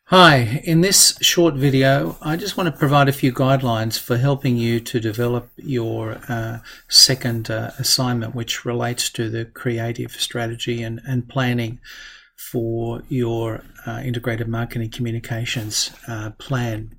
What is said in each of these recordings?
Hi, in this short video I just want to provide a few guidelines for helping you to develop your second assignment, which relates to the creative strategy and planning for your integrated marketing communications plan.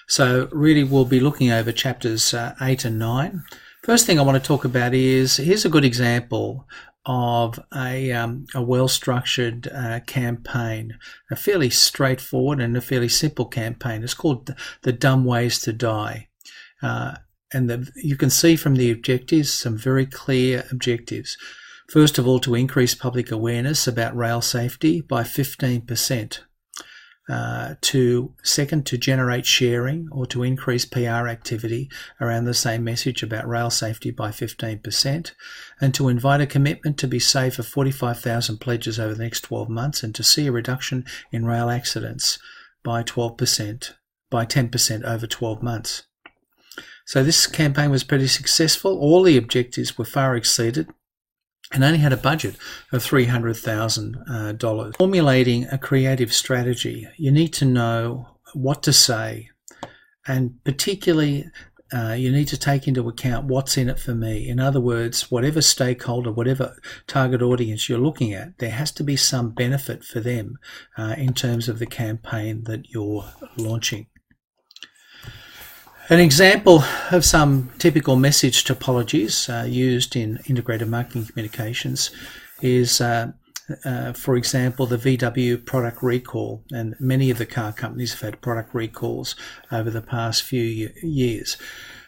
So really we'll be looking over chapters 8 and 9. First thing I want to talk about is, here's a good example of a well-structured campaign, a fairly straightforward and a fairly simple campaign. It's called the Dumb Ways to Die. You can see from the objectives some very clear objectives. First of all, to increase public awareness about rail safety by 15%. Second, to generate sharing or to increase PR activity around the same message about rail safety by 15%, and to invite a commitment to be safe of 45,000 pledges over the next 12 months, and to see a reduction in rail accidents by 10% over 12 months. So this campaign was pretty successful. All the objectives were far exceeded, and only had a budget of $300,000. Formulating a creative strategy, you need to know what to say, and particularly you need to take into account what's in it for me. In other words, whatever stakeholder, whatever target audience you're looking at, there has to be some benefit for them in terms of the campaign that you're launching. An example of some typical message topologies used in integrated marketing communications is, for example, the VW product recall, and many of the car companies have had product recalls over the past few years.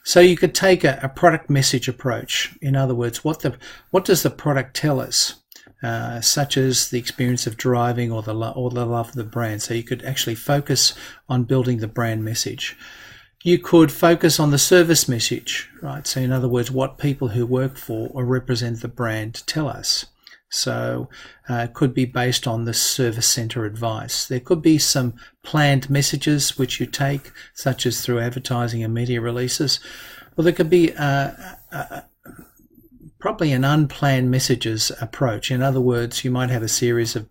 So you could take a product message approach. In other words, what does the product tell us? Such as the experience of driving or the love of the brand. So you could actually focus on building the brand message. You could focus on the service message, right? So in other words, what people who work for or represent the brand tell us. So it could be based on the service center advice. There could be some planned messages which you take, such as through advertising and media releases. Or there could be probably an unplanned messages approach. In other words, you might have a series of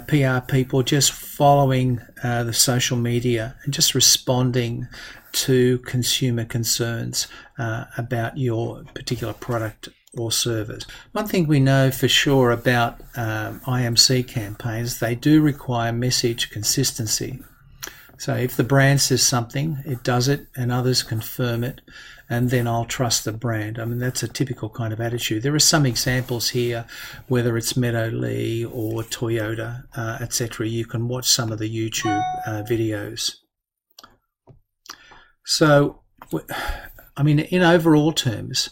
PR people just following the social media and just responding to consumer concerns about your particular product or service. One thing we know for sure about IMC campaigns, they do require message consistency. So if the brand says something, it does it, and others confirm it, and then I'll trust the brand. I mean, that's a typical kind of attitude. There are some examples here, whether it's Meadow Lee or Toyota, etc. You can watch some of the YouTube videos. So, I mean, in overall terms,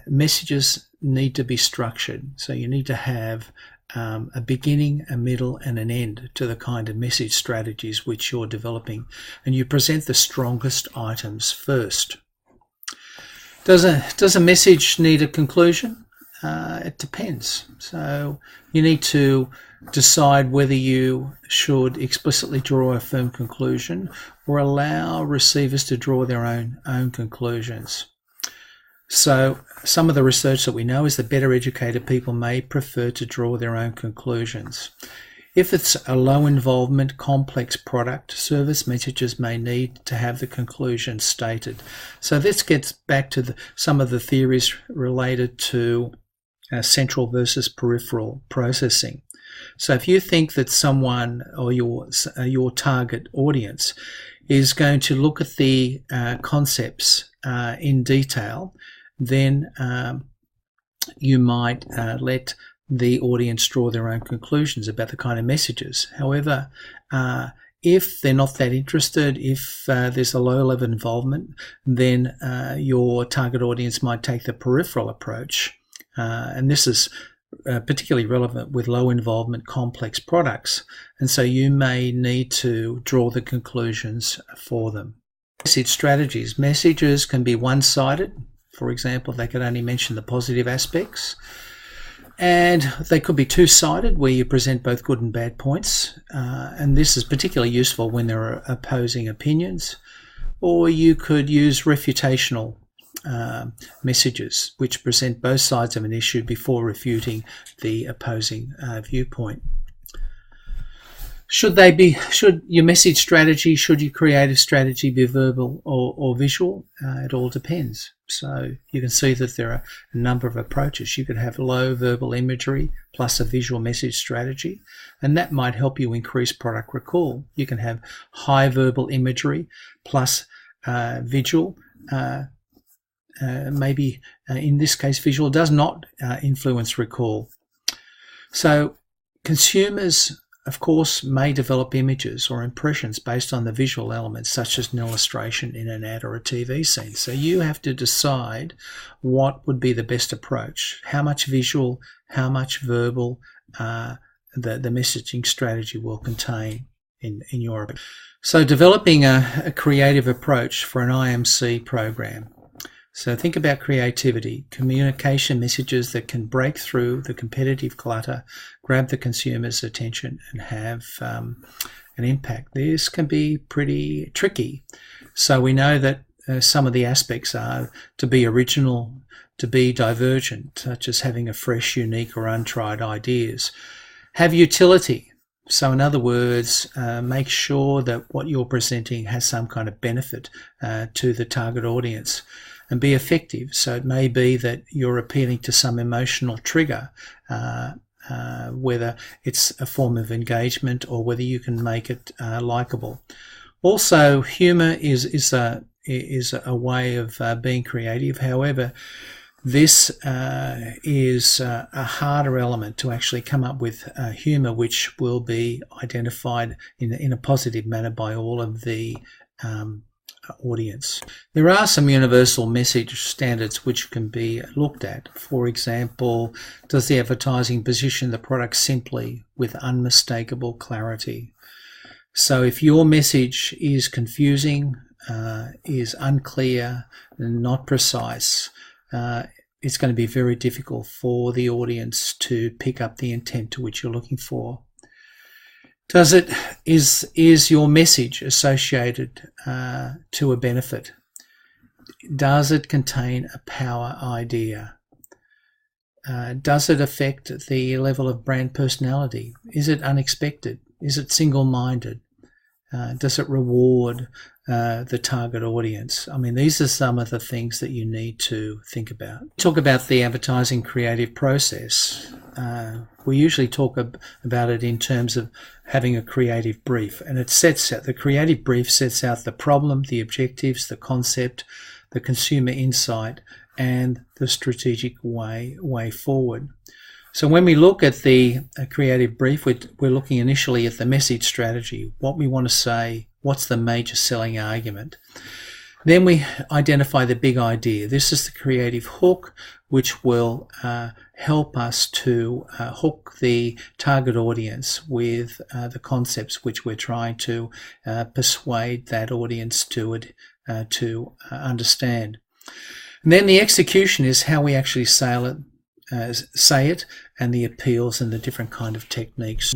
messages need to be structured. So you need to have a beginning, a middle, and an end to the kind of message strategies which you're developing, and you present the strongest items first. Does a message need a conclusion? It depends. So you need to decide whether you should explicitly draw a firm conclusion or allow receivers to draw their own conclusions. So some of the research that we know is that better educated people may prefer to draw their own conclusions. If it's a low involvement, complex product, service messages may need to have the conclusion stated. So this gets back to some of the theories related to central versus peripheral processing. So if you think that someone or your target audience is going to look at the concepts in detail, then you might let the audience draw their own conclusions about the kind of messages. However, if they're not that interested, if there's a low level of involvement, then your target audience might take the peripheral approach. And this is particularly relevant with low involvement complex products. And so you may need to draw the conclusions for them. Message strategies. Messages can be one-sided. For example, they could only mention the positive aspects. And they could be two-sided, where you present both good and bad points. And this is particularly useful when there are opposing opinions. Or you could use refutational messages, which present both sides of an issue before refuting the opposing viewpoint. Should your message strategy, should your creative strategy be verbal or visual? It all depends. So you can see that there are a number of approaches. You could have low verbal imagery plus a visual message strategy, and that might help you increase product recall. You can have high verbal imagery plus visual. Maybe in this case, visual does not influence recall. So consumers, of course, may develop images or impressions based on the visual elements, such as an illustration in an ad or a TV scene. So you have to decide what would be the best approach. How much visual, how much verbal the messaging strategy will contain in your opinion. So developing a creative approach for an IMC program. So think about creativity, communication messages that can break through the competitive clutter, grab the consumer's attention and have an impact. This can be pretty tricky. So we know that some of the aspects are to be original, to be divergent, such as having a fresh, unique or untried ideas. Have utility. So in other words, make sure that what you're presenting has some kind of benefit to the target audience. And be effective. So it may be that you're appealing to some emotional trigger, whether it's a form of engagement or whether you can make it likable. Also, humour is a way of being creative. However, this is a harder element to actually come up with humour, which will be identified in a positive manner by all of the audience. There are some universal message standards which can be looked at. For example, does the advertising position the product simply with unmistakable clarity? So if your message is confusing, is unclear, not precise, it's going to be very difficult for the audience to pick up the intent to which you're looking for. Is your message associated to a benefit? Does it contain a power idea? Does it affect the level of brand personality? Is it unexpected? Is it single-minded? Does it reward the target audience? I mean, these are some of the things that you need to think about. Talk about the advertising creative process. We usually talk about it in terms of having a creative brief, and the creative brief sets out the problem, the objectives, the concept, the consumer insight, and the strategic way forward. So when we look at the creative brief, we're looking initially at the message strategy, what we want to say, what's the major selling argument. Then we identify the big idea. This is the creative hook, which will help us to hook the target audience with the concepts which we're trying to persuade that audience to understand. And then the execution is how we actually say it, and the appeals and the different kind of techniques.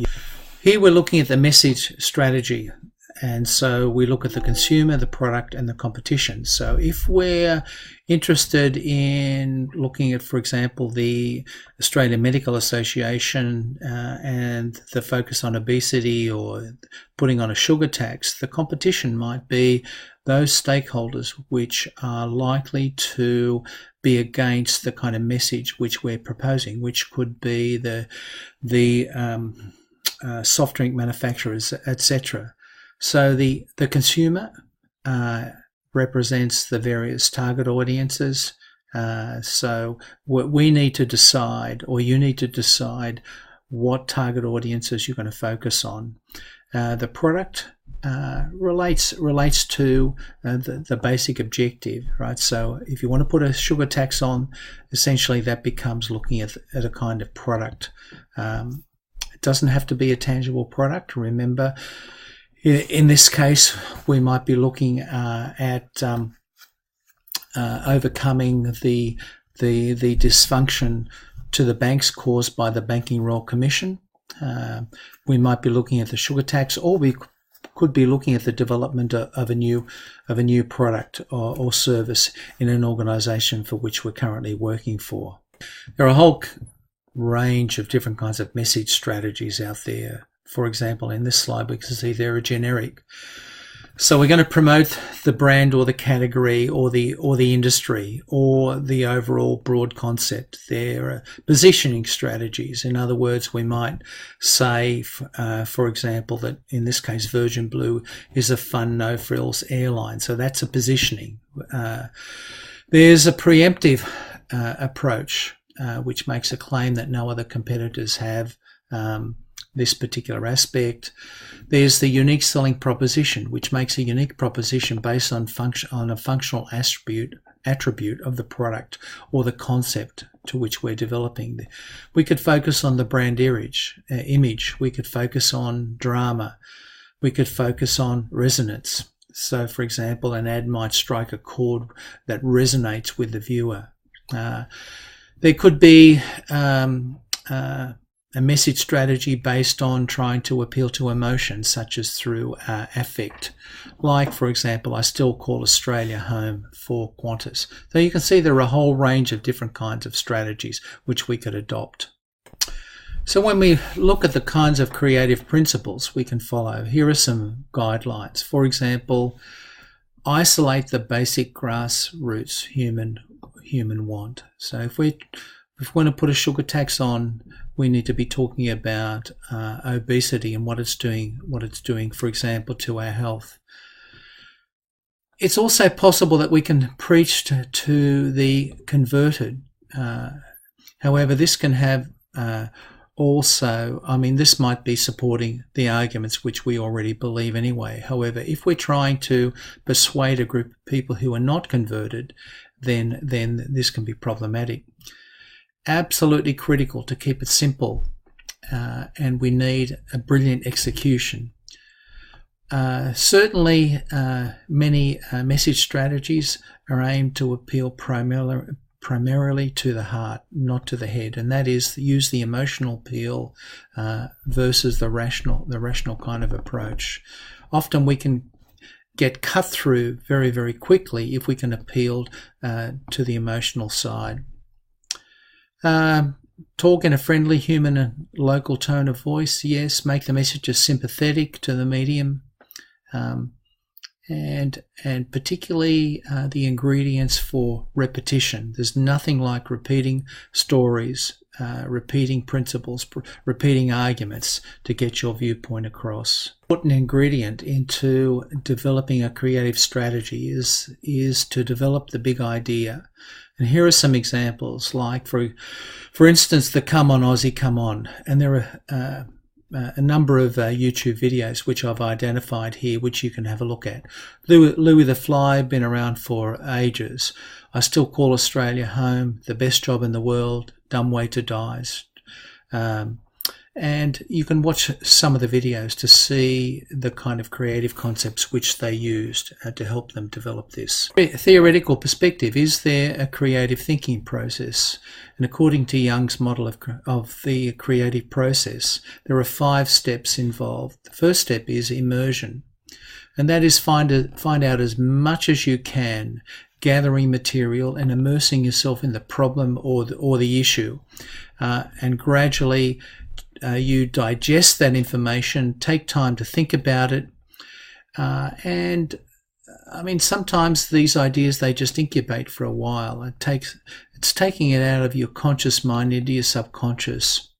Here we're looking at the message strategy. And so we look at the consumer, the product, and the competition. So if we're interested in looking at, for example, the Australian Medical Association and the focus on obesity or putting on a sugar tax, the competition might be those stakeholders which are likely to be against the kind of message which we're proposing, which could be the soft drink manufacturers, etc. So the consumer represents the various target audiences. So what we need to decide, or you need to decide, what target audiences you're going to focus on. The product relates to the basic objective, right? So if you want to put a sugar tax on, essentially that becomes looking at a kind of product. It doesn't have to be a tangible product. Remember, in this case, we might be looking at overcoming the dysfunction to the banks caused by the Banking Royal Commission. We might be looking at the sugar tax, or we could be looking at the development of a new product or service in an organisation for which we're currently working for. There are a whole range of different kinds of message strategies out there. For example, in this slide, we can see they're a generic. So we're going to promote the brand or the category or the industry or the overall broad concept. They're positioning strategies. In other words, we might say, for example, that in this case, Virgin Blue is a fun, no-frills airline. So that's a positioning. There's a preemptive approach, which makes a claim that no other competitors have this particular aspect. There's the unique selling proposition, which makes a unique proposition based on a functional attribute of the product or the concept to which we're developing. We could focus on the brand image. We could focus on drama. We could focus on resonance. So, for example, an ad might strike a chord that resonates with the viewer. There could be a message strategy based on trying to appeal to emotion, such as through affect. Like, for example, I still call Australia home for Qantas. So you can see there are a whole range of different kinds of strategies which we could adopt. So when we look at the kinds of creative principles we can follow, here are some guidelines. For example, isolate the basic grassroots human want. So if we want to put a sugar tax on, we need to be talking about obesity and what it's doing, for example, to our health. It's also possible that we can preach to the converted. However, this can have this might be supporting the arguments which we already believe anyway. However, if we're trying to persuade a group of people who are not converted, then this can be problematic. Absolutely critical to keep it simple, and we need a brilliant execution. Certainly, many message strategies are aimed to appeal primarily to the heart, not to the head, and that is use the emotional appeal versus the rational kind of approach. Often we can get cut through very, very quickly if we can appeal to the emotional side. Talk in a friendly, human and local tone of voice, yes. Make the messages sympathetic to the medium, and particularly the ingredients for repetition. There's nothing like repeating stories, repeating principles, repeating arguments to get your viewpoint across. Important ingredient into developing a creative strategy is to develop the big idea. And here are some examples, like for instance, the Come On Aussie, Come On. And there are a number of YouTube videos which I've identified here, which you can have a look at. Louis the Fly, been around for ages. I still call Australia home, the best job in the world, dumb way to die. And you can watch some of the videos to see the kind of creative concepts which they used to help them develop this. Theoretical perspective, is there a creative thinking process? And according to Jung's model of the creative process, there are 5 steps involved. The first step is immersion, and that is find out as much as you can, gathering material and immersing yourself in the problem or the issue, and gradually you digest that information, take time to think about it, and sometimes these ideas, they just incubate for a while. It's taking it out of your conscious mind into your subconscious,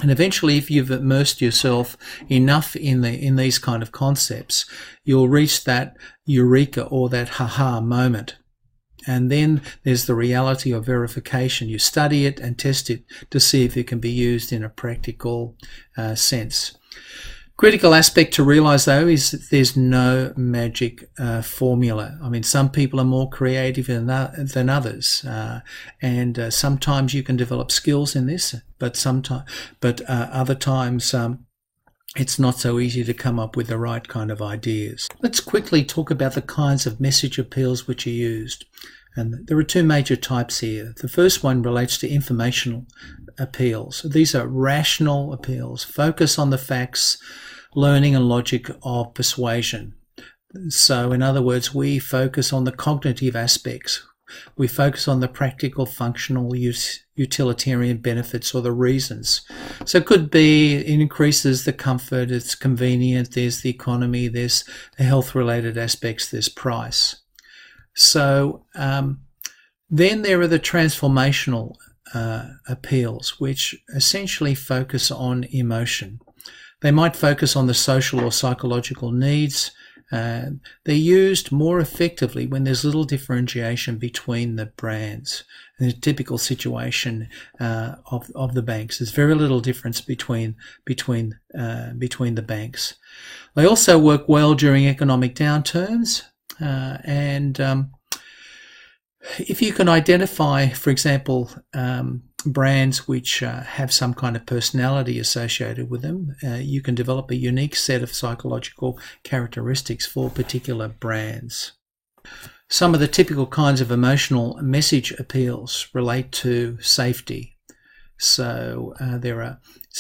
and eventually, if you've immersed yourself enough in these kind of concepts, you'll reach that eureka or that ha-ha moment. And then there's the reality of verification. You study it and test it to see if it can be used in a practical sense. Critical aspect to realize, though, is that there's no magic formula. Some people are more creative than others, and sometimes you can develop skills in this, but other times it's not so easy to come up with the right kind of ideas. Let's quickly talk about the kinds of message appeals which are used. And there are 2 major types here. The first one relates to informational appeals. These are rational appeals, focus on the facts, learning and logic of persuasion. So in other words, we focus on the cognitive aspects. We focus on the practical, functional, utilitarian benefits or the reasons. So it could be it increases the comfort, it's convenient, there's the economy, there's the health-related aspects, there's price. So then there are the transformational appeals, which essentially focus on emotion. They might focus on the social or psychological needs. They're used more effectively when there's little differentiation between the brands. In a typical situation of the banks, there's very little difference between the banks. They also work well during economic downturns, and if you can identify, for example, brands which have some kind of personality associated with them, you can develop a unique set of psychological characteristics for particular brands. Some of the typical kinds of emotional message appeals relate to safety. So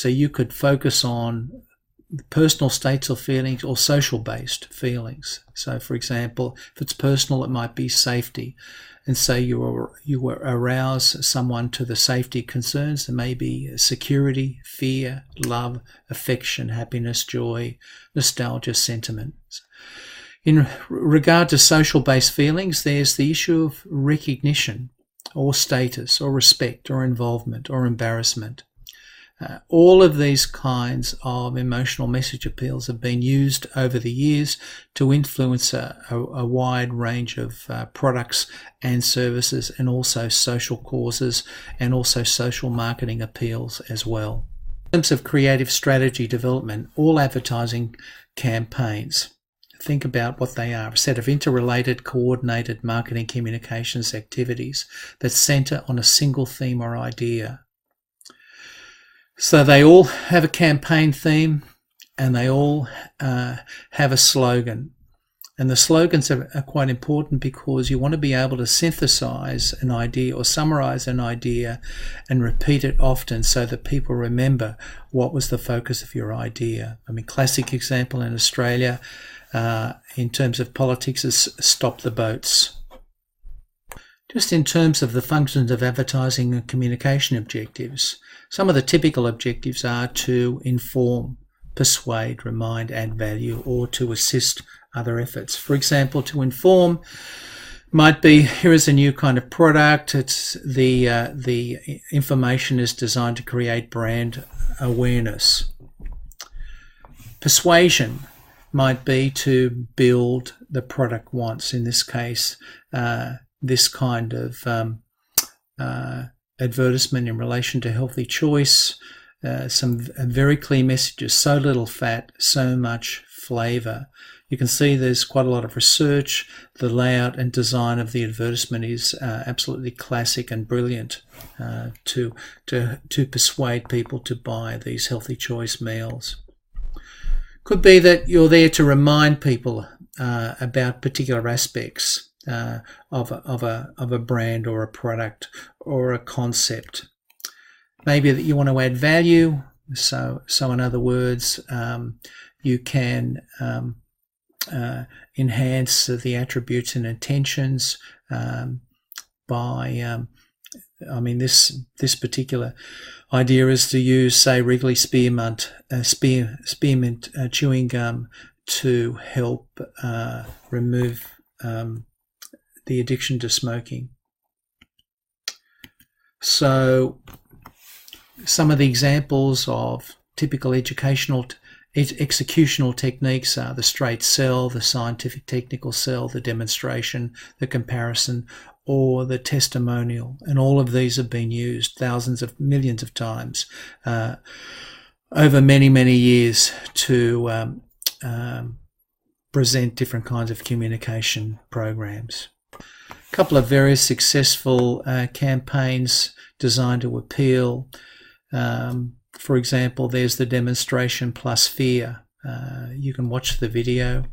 you could focus on personal states or feelings or social-based feelings. So, for example, if it's personal, it might be safety. And so you arouse someone to the safety concerns. There may be security, fear, love, affection, happiness, joy, nostalgia, sentiment. In regard to social-based feelings, there's the issue of recognition or status or respect or involvement or embarrassment. All of these kinds of emotional message appeals have been used over the years to influence a wide range of products and services, and also social causes and also social marketing appeals as well. In terms of creative strategy development, all advertising campaigns, think about what they are: a set of interrelated, coordinated marketing communications activities that centre on a single theme or idea. So they all have a campaign theme and they all have a slogan. And the slogans are quite important because you want to be able to synthesize an idea or summarize an idea and repeat it often so that people remember what was the focus of your idea. I mean, classic example in Australia in terms of politics is Stop the Boats. Just in terms of the functions of advertising and communication objectives, some of the typical objectives are to inform, persuade, remind, add value, or to assist other efforts. For example, to inform might be, here is a new kind of product. It's the information is designed to create brand awareness. Persuasion might be to build the product once. In this case, this kind of advertisement in relation to healthy choice, some very clear messages: so little fat, so much flavour. You can see there's quite a lot of research. The layout and design of the advertisement is absolutely classic and brilliant to persuade people to buy these healthy choice meals. Could be that you're there to remind people about particular aspects of a brand or a product or a concept. Maybe that you want to add value. So in other words, you can enhance the attributes and intentions by, this particular idea is to use, say, Wrigley Spearmint chewing gum to help remove the addiction to smoking. So some of the examples of typical executional techniques are the straight sell, the scientific technical sell, the demonstration, the comparison, or the testimonial. And all of these have been used thousands of millions of times over many, many years to present different kinds of communication programs. A couple of very successful campaigns designed to appeal. For example, there's the demonstration plus fear. You can watch the video.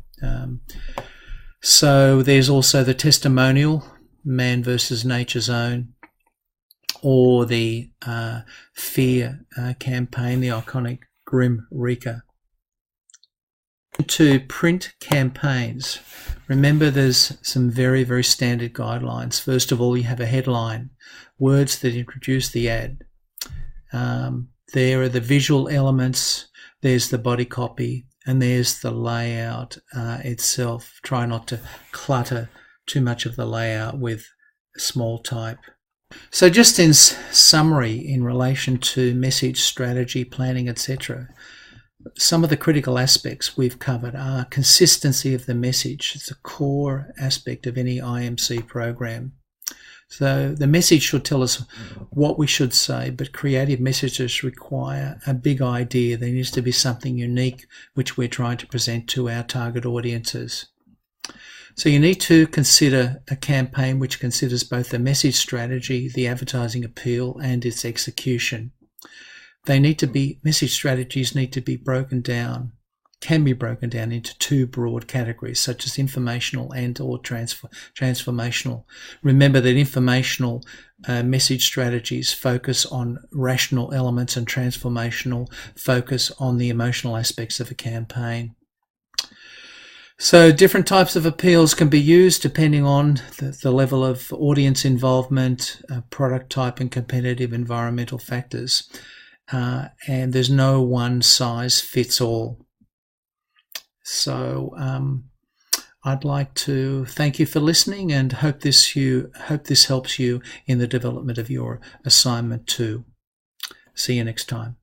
So there's also the testimonial, man versus nature's own, or the fear campaign, the iconic Grim Reaper. To print campaigns. Remember, there's some very, very standard guidelines. First of all, you have a headline, words that introduce the ad. There are the visual elements, there's the body copy, and there's the layout itself. Try not to clutter too much of the layout with small type. So just in summary, in relation to message strategy, planning, etc., some of the critical aspects we've covered are consistency of the message. It's a core aspect of any IMC program. So the message should tell us what we should say, but creative messages require a big idea. There needs to be something unique which we're trying to present to our target audiences. So you need to consider a campaign which considers both the message strategy, the advertising appeal, and its execution. Message strategies need to be broken down, can be broken down into two broad categories, such as informational and or transformational. Remember that informational message strategies focus on rational elements and transformational focus on the emotional aspects of a campaign. So different types of appeals can be used depending on the level of audience involvement, product type and competitive environmental factors. And there's no one size fits all. So I'd like to thank you for listening and hope this helps you in the development of your assignment too. See you next time.